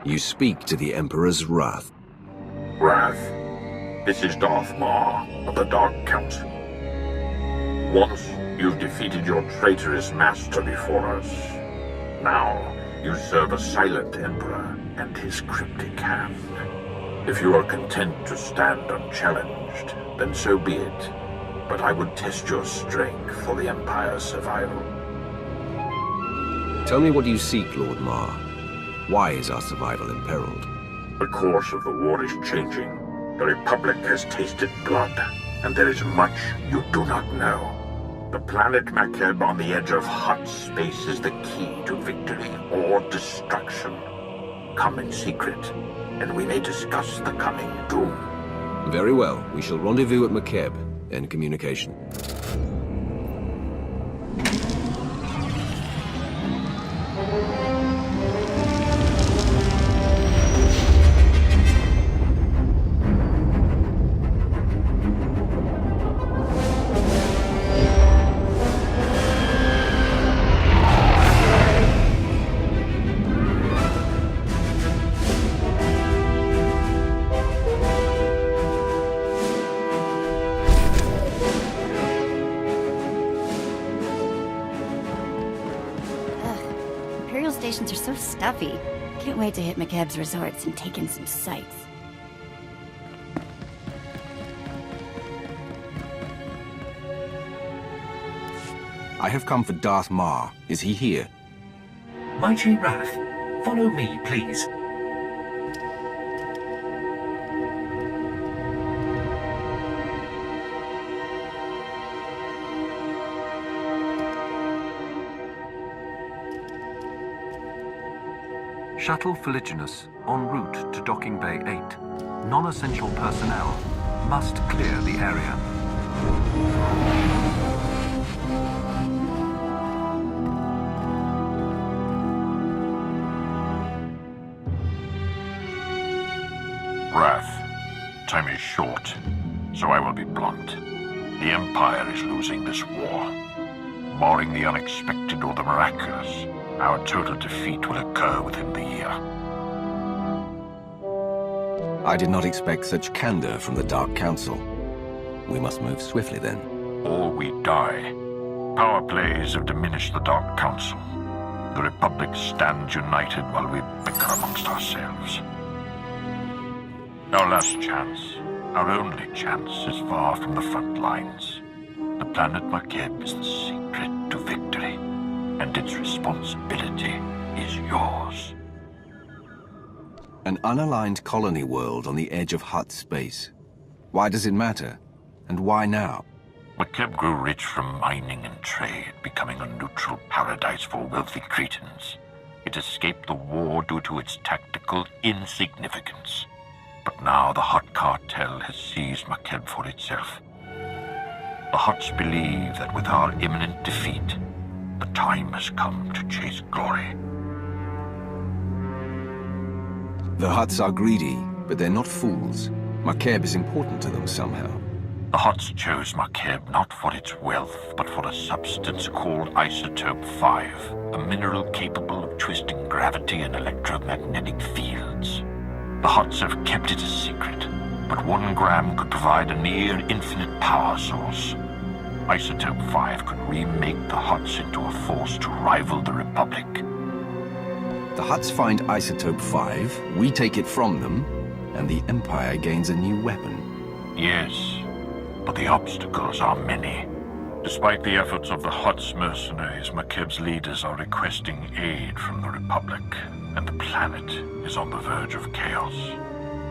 You speak to the Emperor's wrath. Wrath. This is Darth Maw of the Dark Council. Once, you've defeated your traitorous master before us. Now, you serve a silent Emperor and his cryptic hand. If you are content to stand unchallenged, then so be it. But I would test your strength for the Empire's survival. Tell me what you seek, Lord Maw. Why is our survival imperiled? The course of the war is changing. The Republic has tasted blood, and there is much you do not know. The planet Makeb on the edge of Hutt space is the key to victory or destruction. Come in secret, and we may discuss the coming doom. Very well. We shall rendezvous at Makeb. End communication. Stations are so stuffy. Can't wait to hit Makeb's resorts and take in some sights. I have come for Darth Maw. Is he here? Mighty Wrath, follow me, please. Shuttle Fuliginous, en route to Docking Bay 8. Non-essential personnel must clear the area. Wrath. Time is short, so I will be blunt. The Empire is losing this war. Barring the unexpected or the miraculous, our total defeat will occur within the year. I did not expect such candor from the Dark Council. We must move swiftly then. Or we die. Power plays have diminished the Dark Council. The Republic stands united while we bicker amongst ourselves. Our last chance, our only chance, is far from the front lines. The planet Makeb is the secret to victory, and its responsibility is yours. An unaligned colony world on the edge of Hutt space. Why does it matter? And why now? Makeb grew rich from mining and trade, becoming a neutral paradise for wealthy Cretans. It escaped the war due to its tactical insignificance. But now the Hutt Cartel has seized Makeb for itself. The Hutts believe that with our imminent defeat, the time has come to chase glory. The Hutts are greedy, but they're not fools. Makeb is important to them somehow. The Hutts chose Makeb not for its wealth, but for a substance called Isotope 5, a mineral capable of twisting gravity and electromagnetic fields. The Hutts have kept it a secret, but 1 gram could provide a near-infinite power source. Isotope 5 could remake the Hutts into a force to rival the Republic. The Hutts find Isotope 5, we take it from them, and the Empire gains a new weapon. Yes, but the obstacles are many. Despite the efforts of the Hutts mercenaries, Makeb's leaders are requesting aid from the Republic, and the planet is on the verge of chaos.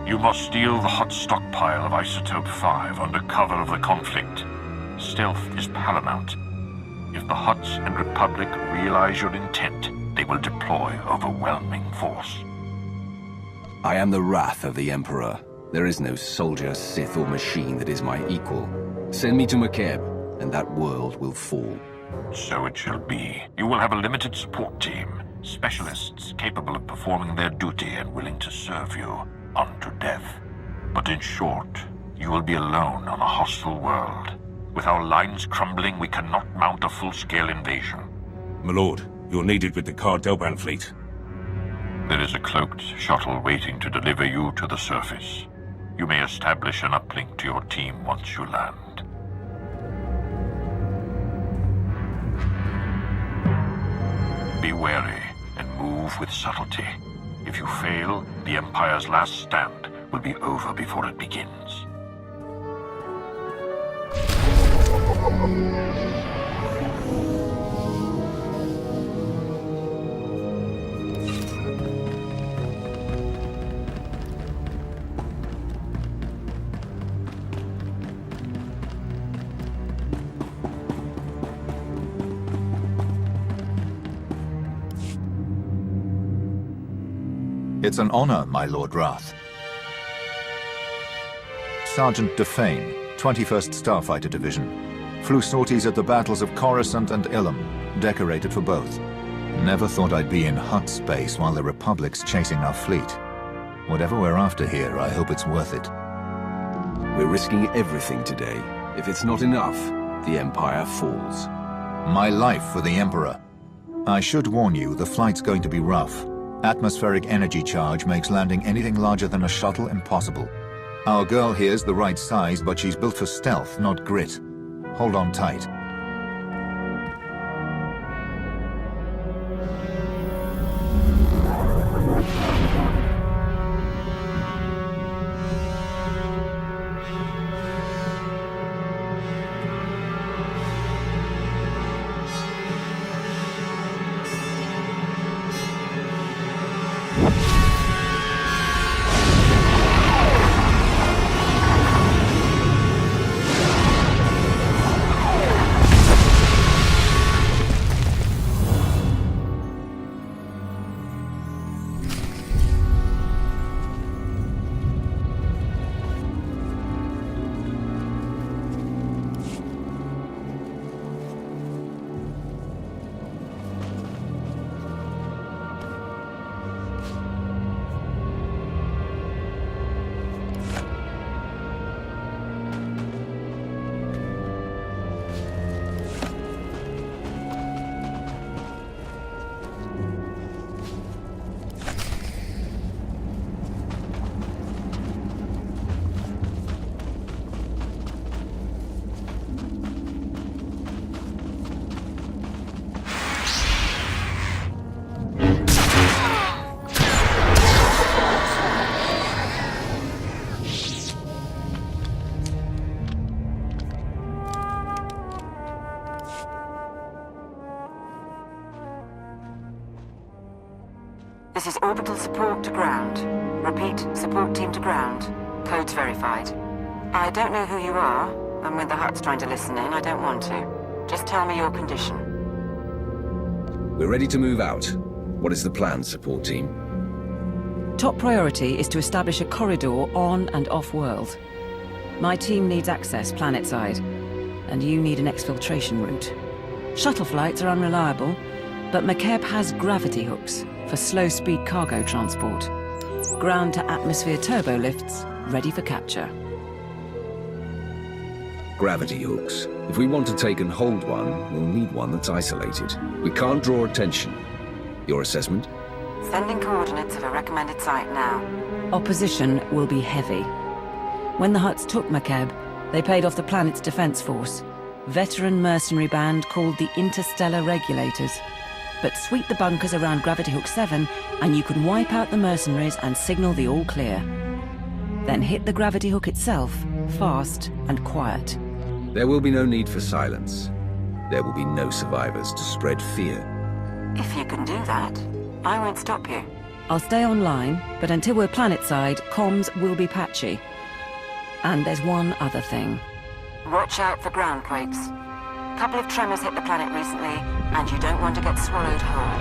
You must steal the Hutt stockpile of Isotope 5 under cover of the conflict. Stealth is paramount. If the Hutts and Republic realize your intent, they will deploy overwhelming force. I am the wrath of the Emperor. There is no soldier, Sith, or machine that is my equal. Send me to Makeb, and that world will fall. So it shall be. You will have a limited support team. Specialists capable of performing their duty and willing to serve you unto death. But in short, you will be alone on a hostile world. With our lines crumbling, we cannot mount a full-scale invasion. My lord, you're needed with the Cartel fleet. There is a cloaked shuttle waiting to deliver you to the surface. You may establish an uplink to your team once you land. Be wary and move with subtlety. If you fail, the Empire's last stand will be over before it begins. It's an honor, my Lord Wrath. Sergeant Defane, 21st Starfighter Division. Flew sorties at the battles of Coruscant and Ilum, decorated for both. Never thought I'd be in Hutt space while the Republic's chasing our fleet. Whatever we're after here, I hope it's worth it. We're risking everything today. If it's not enough, the Empire falls. My life for the Emperor. I should warn you, the flight's going to be rough. Atmospheric energy charge makes landing anything larger than a shuttle impossible. Our girl here's the right size, but she's built for stealth, not grit. Hold on tight. This is orbital support to ground. Repeat, support team to ground. Codes verified. I don't know who you are, and when the Hutt's trying to listen in, I don't want to. Just tell me your condition. We're ready to move out. What is the plan, support team? Top priority is to establish a corridor on and off-world. My team needs access planetside, and you need an exfiltration route. Shuttle flights are unreliable, but Makeb has gravity hooks for slow-speed cargo transport. Ground-to-atmosphere turbo lifts ready for capture. Gravity hooks. If we want to take and hold one, we'll need one that's isolated. We can't draw attention. Your assessment? Sending coordinates of a recommended site now. Opposition will be heavy. When the Hutts took Makeb, they paid off the planet's defense force. Veteran mercenary band called the Interstellar Regulators. But sweep the bunkers around Gravity Hook 7 and you can wipe out the mercenaries and signal the all clear. Then hit the Gravity Hook itself, fast and quiet. There will be no need for silence. There will be no survivors to spread fear. If you can do that, I won't stop you. I'll stay online, but until we're planetside, comms will be patchy. And there's one other thing. Watch out for ground quakes. Couple of tremors hit the planet recently, and you don't want to get swallowed whole.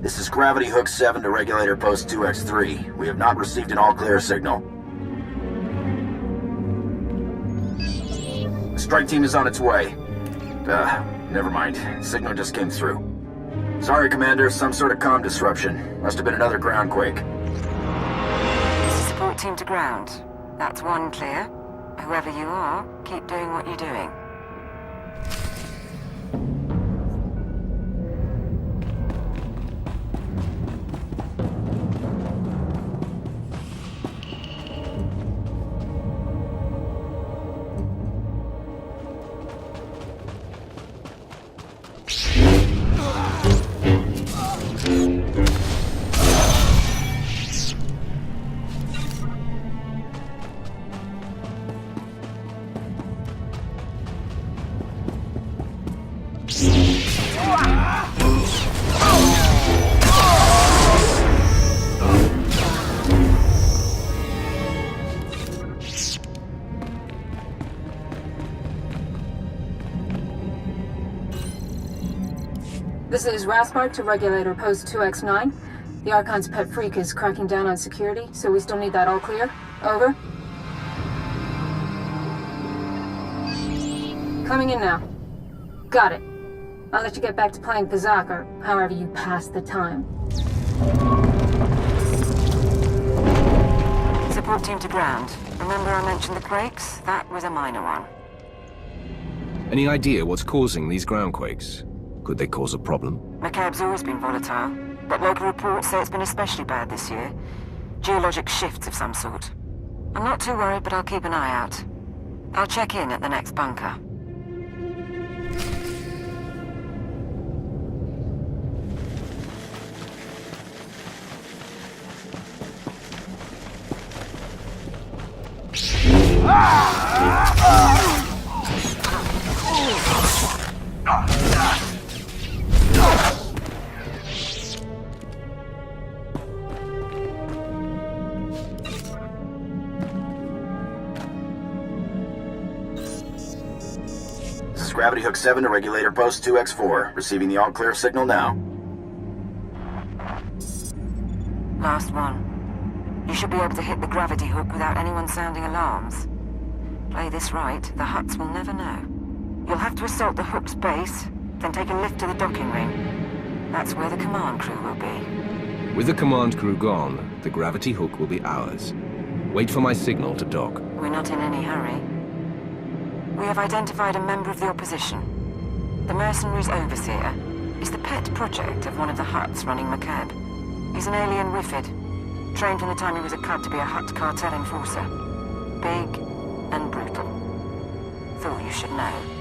This is Gravity Hook 7 to Regulator Post 2X3. We have not received an all-clear signal. The strike team is on its way. Never mind. Signal just came through. Sorry, Commander, some sort of comm disruption. Must have been another ground quake. This is support team to ground. That's one clear. Whoever you are, keep doing what you're doing. This is Raspart to Regulator Post 2X9. The Archon's pet freak is cracking down on security, so we still need that all clear. Over. Coming in now. Got it. I'll let you get back to playing Pazak, or however you pass the time. Support team to ground. Remember I mentioned the quakes? That was a minor one. Any idea what's causing these ground quakes? Could they cause a problem? Makeb's always been volatile, but local reports say it's been especially bad this year. Geologic shifts of some sort. I'm not too worried, but I'll keep an eye out. I'll check in at the next bunker. Gravity Hook 7 to Regulator Post 2X4. Receiving the all-clear signal now. Last one. You should be able to hit the gravity hook without anyone sounding alarms. Play this right, the Hutts will never know. You'll have to assault the hook's base, then take a lift to the docking ring. That's where the command crew will be. With the command crew gone, the gravity hook will be ours. Wait for my signal to dock. We're not in any hurry. We have identified a member of the opposition. The mercenary's overseer is the pet project of one of the Hutts running Makeb. He's an alien Wifid, trained from the time he was a cub to be a Hutt Cartel enforcer. Big and brutal. Thought you should know.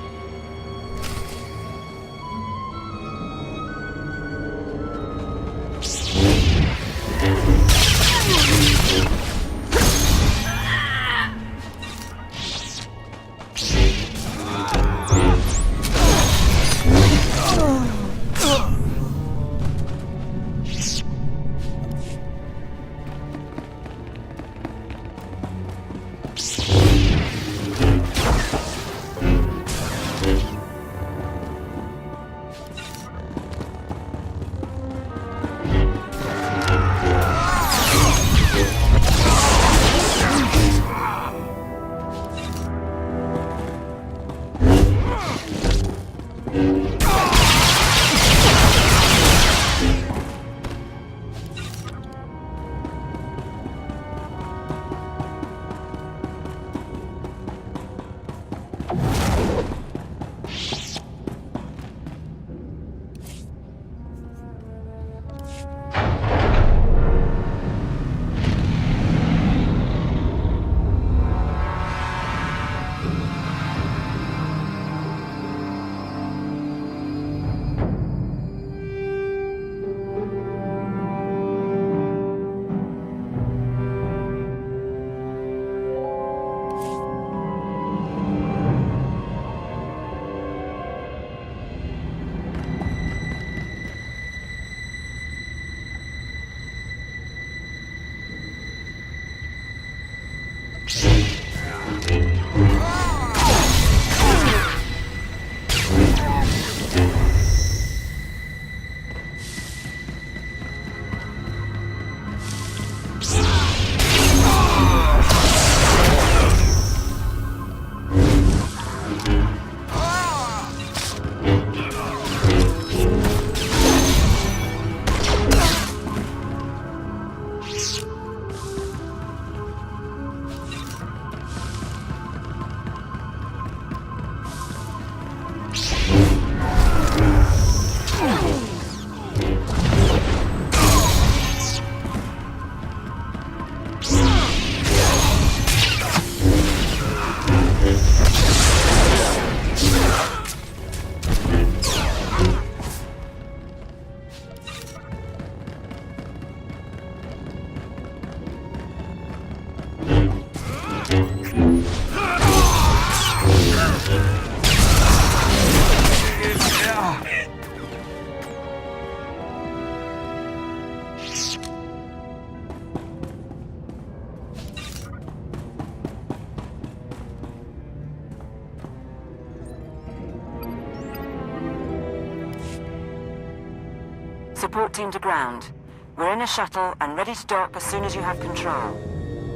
Support team to ground. We're in a shuttle and ready to dock as soon as you have control.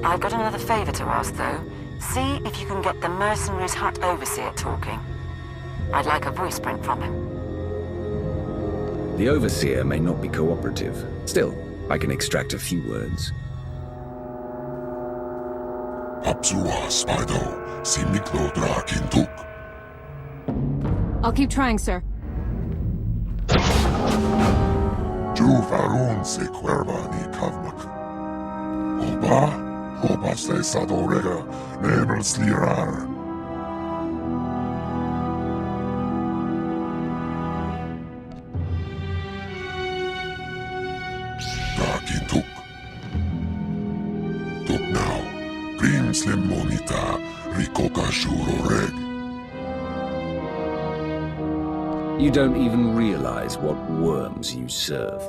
I've got another favor to ask, though. See if you can get the mercenaries' Hutt overseer talking. I'd like a voice print from him. The overseer may not be cooperative. Still, I can extract a few words. I'll keep trying, sir. You don't even realize what worms you serve.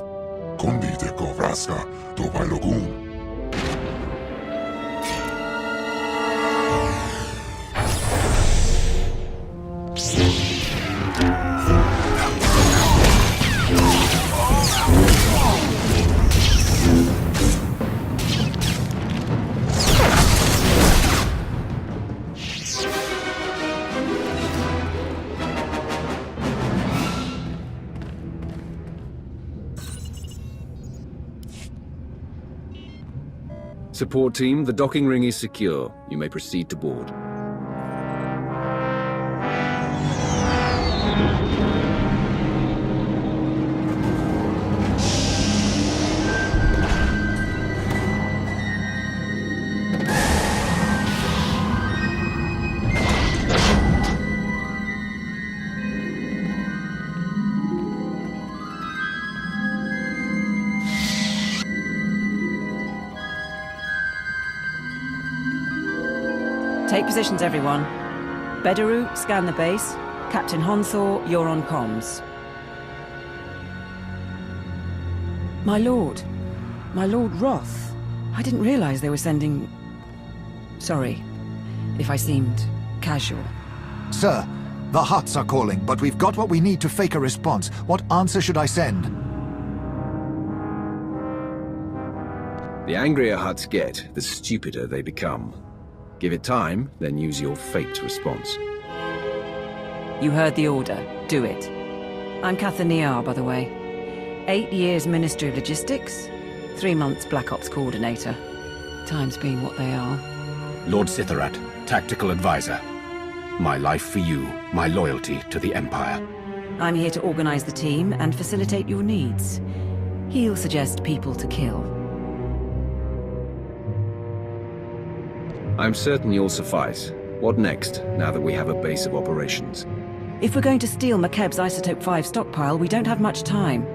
Support team, the docking ring is secure. You may proceed to board. Take positions, everyone. Bedaru, scan the base. Captain Honthor, you're on comms. My Lord Roth. I didn't realize they were sending... Sorry, if I seemed casual. Sir, the Hutts are calling, but we've got what we need to fake a response. What answer should I send? The angrier Hutts get, the stupider they become. Give it time, then use your faked response. You heard the order. Do it. I'm Kathaniar, by the way. 8 years Ministry of Logistics, 3 months Black Ops Coordinator. Times being what they are. Lord Sitharat, Tactical Advisor. My life for you, my loyalty to the Empire. I'm here to organize the team and facilitate your needs. He'll suggest people to kill. I'm certain you'll suffice. What next, now that we have a base of operations? If we're going to steal Makeb's Isotope 5 stockpile, we don't have much time.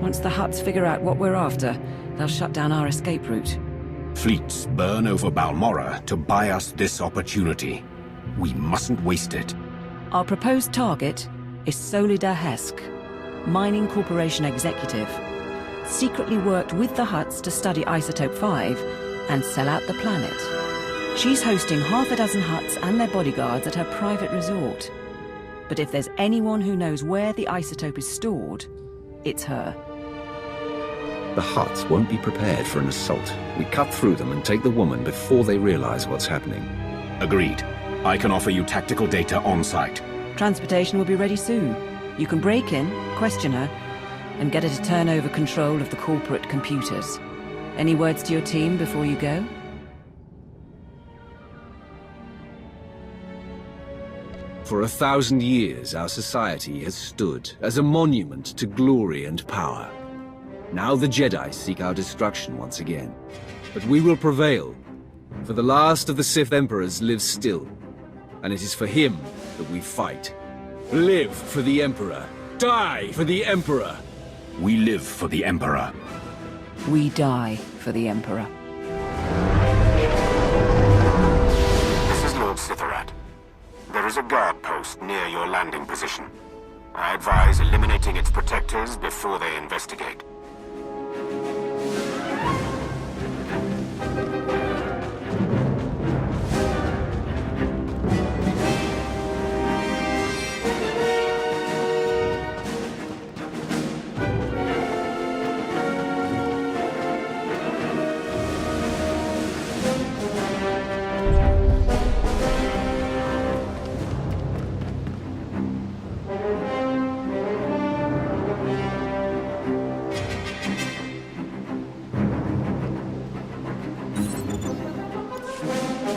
Once the Hutts figure out what we're after, they'll shut down our escape route. Fleets burn over Balmorra to buy us this opportunity. We mustn't waste it. Our proposed target is Solida Hesk, Mining Corporation executive. Secretly worked with the Hutts to study Isotope 5 and sell out the planet. She's hosting half a dozen Hutts and their bodyguards at her private resort. But if there's anyone who knows where the isotope is stored, it's her. The Hutts won't be prepared for an assault. We cut through them and take the woman before they realize what's happening. Agreed. I can offer you tactical data on-site. Transportation will be ready soon. You can break in, question her, and get her to turn over control of the corporate computers. Any words to your team before you go? For 1,000 years, our society has stood as a monument to glory and power. Now the Jedi seek our destruction once again. But we will prevail, for the last of the Sith Emperors lives still, and it is for him that we fight. Live for the Emperor. Die for the Emperor. We live for the Emperor. We die for the Emperor. This is Lord Sitharat. There is a guard post near your landing position. I advise eliminating its protectors before they investigate.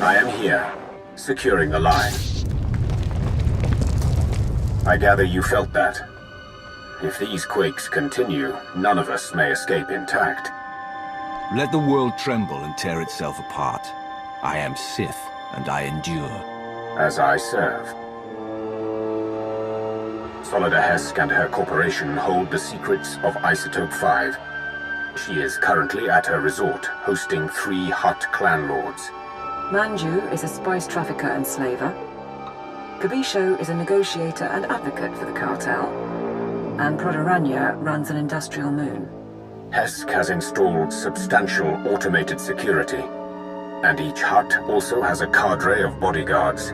I am here, securing the line. I gather you felt that. If these quakes continue, none of us may escape intact. Let the world tremble and tear itself apart. I am Sith, and I endure. As I serve. Solida Hesk and her corporation hold the secrets of Isotope 5. She is currently at her resort, hosting 3 Hutt clan lords. Manju is a spice trafficker and slaver. Kabisho is a negotiator and advocate for the Cartel. And Prodoranya runs an industrial moon. Hesk has installed substantial automated security, and each Hutt also has a cadre of bodyguards.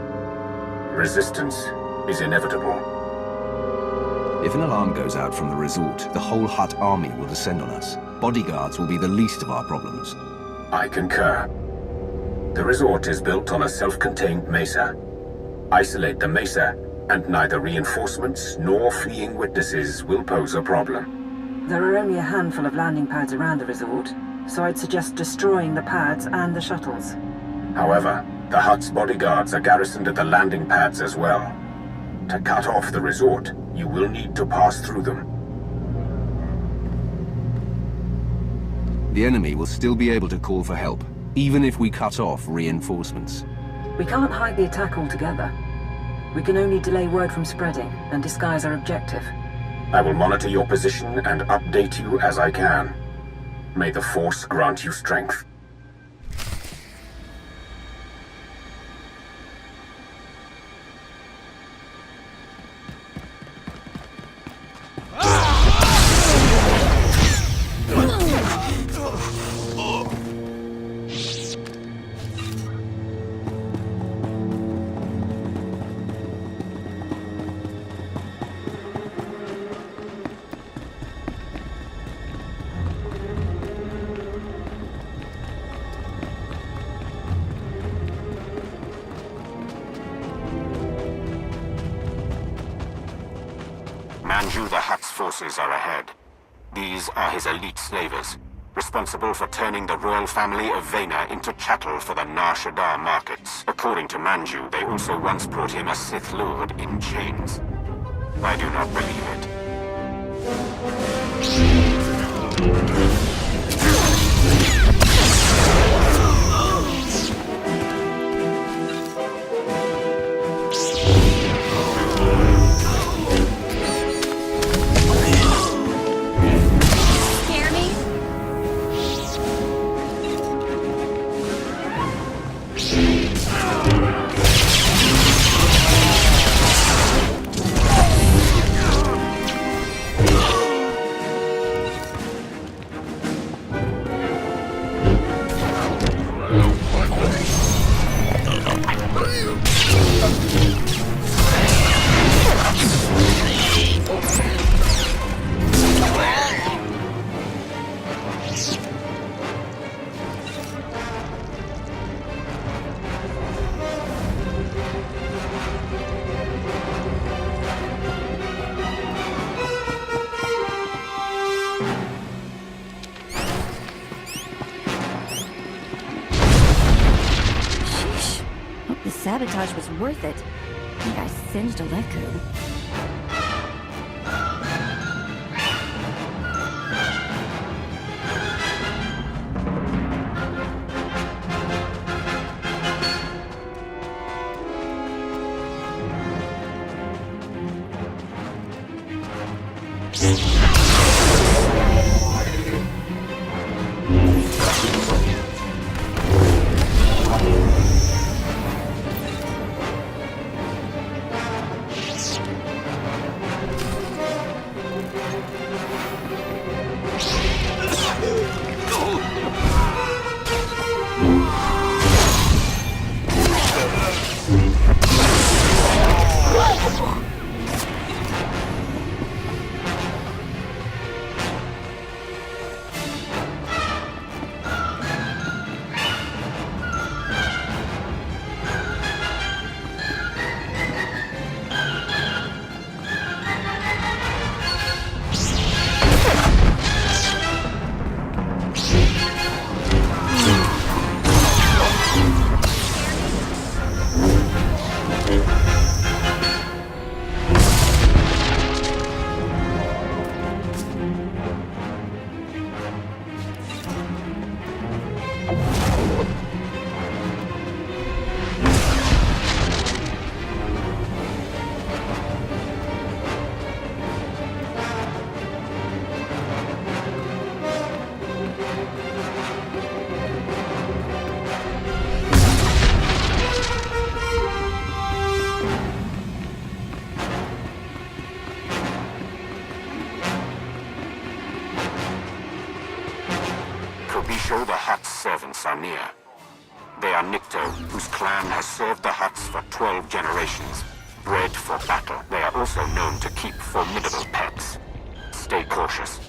Resistance is inevitable. If an alarm goes out from the resort, the whole Hutt army will descend on us. Bodyguards will be the least of our problems. I concur. The resort is built on a self-contained Mesa. Isolate the Mesa, and neither reinforcements nor fleeing witnesses will pose a problem. There are only a handful of landing pads around the resort, so I'd suggest destroying the pads and the shuttles. However, the Hutt's bodyguards are garrisoned at the landing pads as well. To cut off the resort, you will need to pass through them. The enemy will still be able to call for help, even if we cut off reinforcements. We can't hide the attack altogether. We can only delay word from spreading and disguise our objective. I will monitor your position and update you as I can. May the Force grant you strength. Manju the Hutt's forces are ahead. These are his elite slavers, responsible for turning the royal family of Vena into chattel for the Nar Shaddaa markets. According to Manju, they also once brought him a Sith Lord in chains. I do not believe it. Sabotage was worth it. I think I singed a Leku. show the Hutt's servants are near. They are Nikto, whose clan has served the Hutts for 12 generations. Bred for battle, they are also known to keep formidable pets. Stay cautious.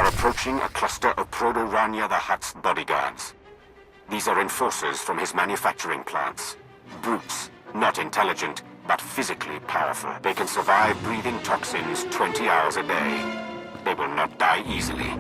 Approaching a cluster of Proto-Rania the Hutt's bodyguards. These are enforcers from his manufacturing plants. Brutes, not intelligent, but physically powerful. They can survive breathing toxins 20 hours a day. They will not die easily.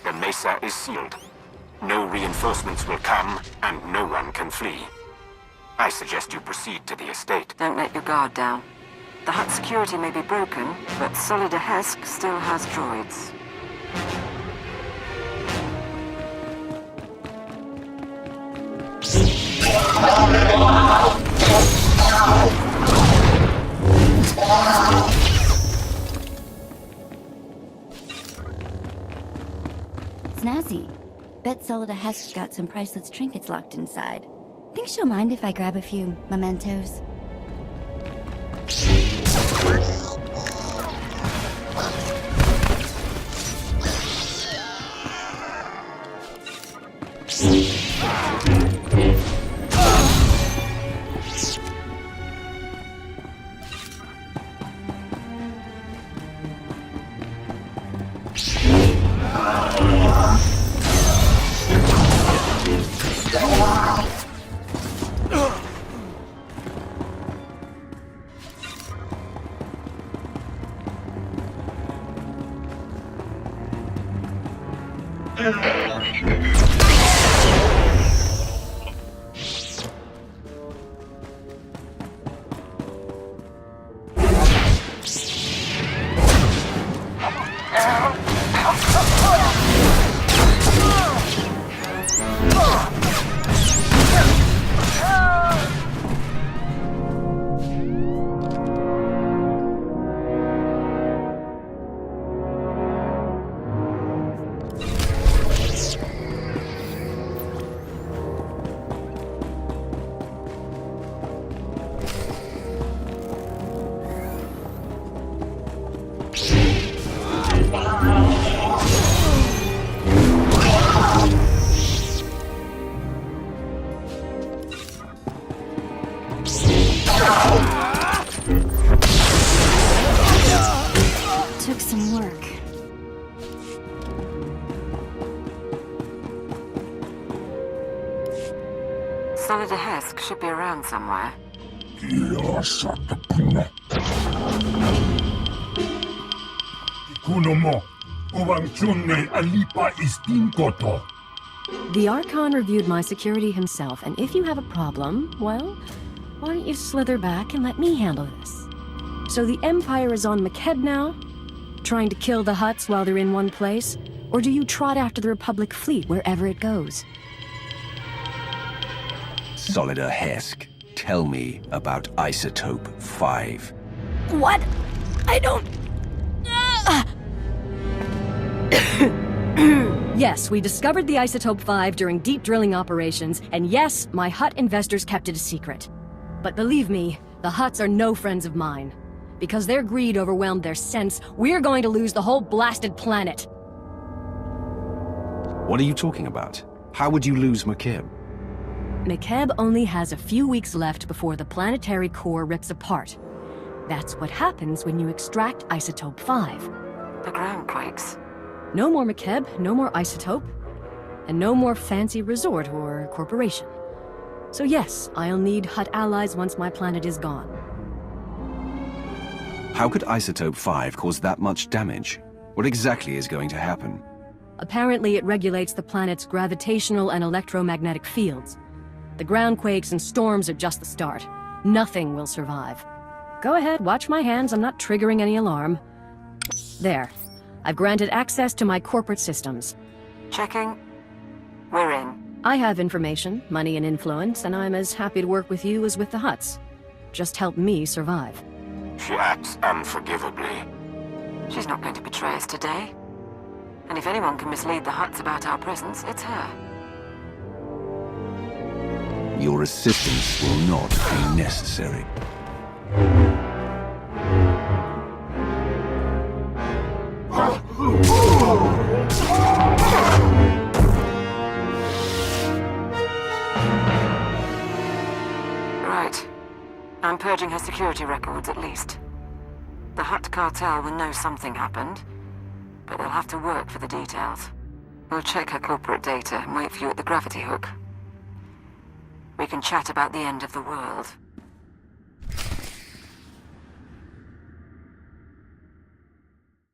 The Mesa is sealed. No reinforcements will come, and no one can flee. I suggest you proceed to the estate. Don't let your guard down. The Hutt security may be broken, but Solida Hesk still has droids. Snazzy. Bet Solida Hesk's got some priceless trinkets locked inside. Think she'll mind if I grab a few mementos? Solida Hesk should be around somewhere. The Archon reviewed my security himself, and if you have a problem, well, why don't you slither back and let me handle this? So the Empire is on Makeb now? Trying to kill the Hutts while they're in one place? Or do you trot after the Republic fleet wherever it goes? Solida Hesk, tell me about Isotope 5. What? I don't... Yes, we discovered the Isotope 5 during deep drilling operations, and yes, my Hutt investors kept it a secret. But believe me, the Hutts are no friends of mine. Because their greed overwhelmed their sense, we're going to lose the whole blasted planet. What are you talking about? How would you lose Makeb? Makeb only has a few weeks left before the planetary core rips apart. That's what happens when you extract Isotope 5. The ground quakes. No more Makeb, no more Isotope, and no more fancy resort or corporation. So yes, I'll need Hutt allies once my planet is gone. How could Isotope 5 cause that much damage? What exactly is going to happen? Apparently it regulates the planet's gravitational and electromagnetic fields. The ground quakes and storms are just the start. Nothing will survive. Go ahead, watch my hands, I'm not triggering any alarm. There. I've granted access to my corporate systems. Checking. We're in. I have information, money and influence, and I'm as happy to work with you as with the Hutts. Just help me survive. She acts unforgivably. She's not going to betray us today. And if anyone can mislead the Hutts about our presence, it's her. Your assistance will not be necessary. Right. I'm purging her security records, at least. The Hutt Cartel will know something happened, but they'll have to work for the details. We'll check her corporate data and wait for you at the gravity hook. We can chat about the end of the world.